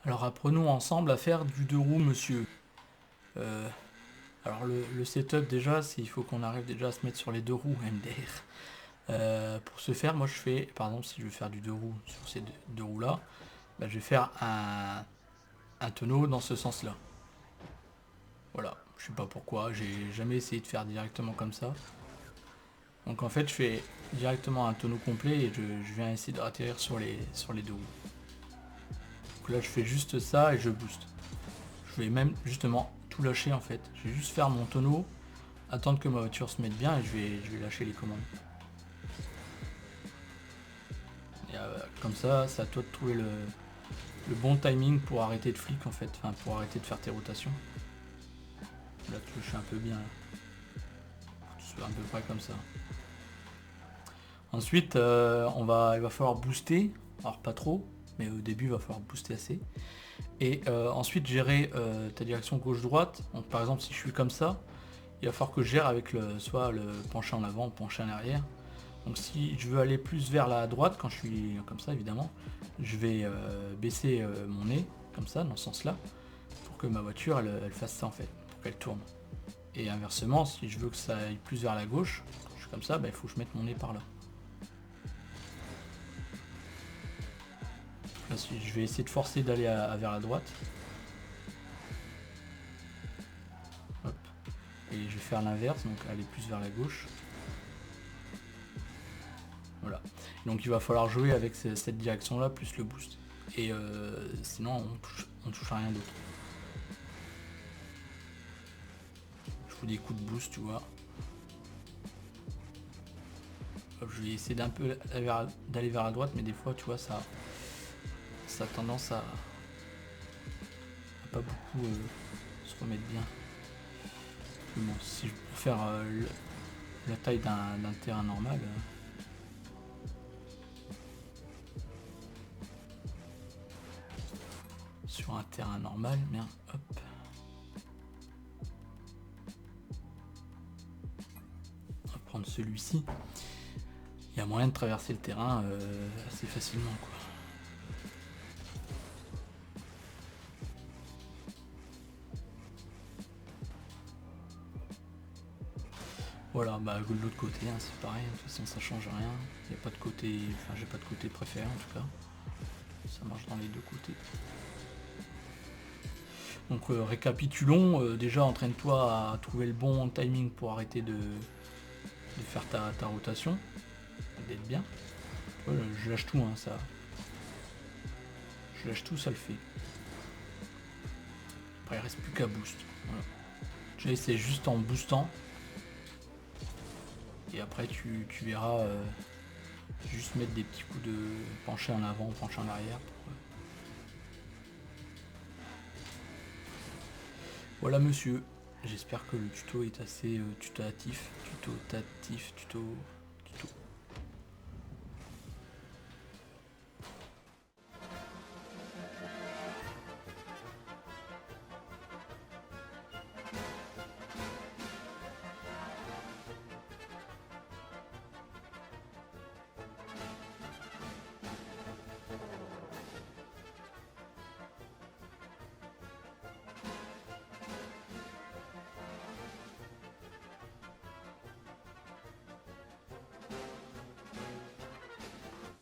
Alors apprenons ensemble à faire du deux roues, monsieur. Euh, alors le setup déjà, c'est il faut qu'on arrive déjà à se mettre sur les deux roues MDR. Pour ce faire, moi je fais, par exemple si je veux faire du deux roues sur ces deux roues là, bah, je vais faire un tonneau dans ce sens là. Voilà, je sais pas pourquoi, j'ai jamais essayé de faire directement comme ça. Donc en fait je fais directement un tonneau complet et je viens essayer d'atterrir sur les deux roues. Donc là je fais juste ça et je booste. Je vais même justement tout lâcher en fait. Je vais juste faire mon tonneau, attendre que ma voiture se mette bien et je vais lâcher les commandes. Et comme ça, c'est à toi de trouver le bon timing pour arrêter de flic en fait, enfin pour arrêter de faire tes rotations. Là tu je suis un peu bien, tu sois à peu près comme ça. Ensuite, il va falloir booster, alors pas trop, mais au début il va falloir booster assez. Et ensuite gérer ta direction gauche-droite. Donc par exemple si je suis comme ça, il va falloir que je gère avec soit le pencher en avant ou pencher en arrière. Donc si je veux aller plus vers la droite, quand je suis comme ça évidemment, je vais baisser mon nez, comme ça, dans ce sens-là, pour que ma voiture elle fasse ça en fait, pour qu'elle tourne. Et inversement, si je veux que ça aille plus vers la gauche, quand je suis comme ça, bah, il faut que je mette mon nez par là. Là je vais essayer de forcer d'aller vers la droite. Hop. Et je vais faire l'inverse, donc aller plus vers la gauche. Voilà. Donc il va falloir jouer avec cette direction là plus le boost. Et sinon on touche à rien d'autre. Je fais des coups de boost, tu vois. Hop, je vais essayer d'un peu d'aller vers la droite, mais des fois tu vois ça a tendance à pas beaucoup se remettre bien. Mais bon, si je peux faire la taille d'un terrain normal. Sur un terrain normal, merde, hop. On va prendre celui-ci. Il y a moyen de traverser le terrain assez facilement, quoi. Voilà, bah de l'autre côté, hein, c'est pareil, de toute façon ça change rien. Il n'y a pas de côté, enfin j'ai pas de côté préféré en tout cas. Ça marche dans les deux côtés. Donc récapitulons, déjà entraîne-toi à trouver le bon timing pour arrêter de faire ta rotation, d'être bien. Voilà, je lâche tout, hein, ça. Je lâche tout, ça le fait. Après il reste plus qu'à boost. Voilà. Déjà essayer juste en boostant. Et après tu verras juste mettre des petits coups de pencher en avant, pencher en arrière. Voilà monsieur, j'espère que le tuto est assez tuto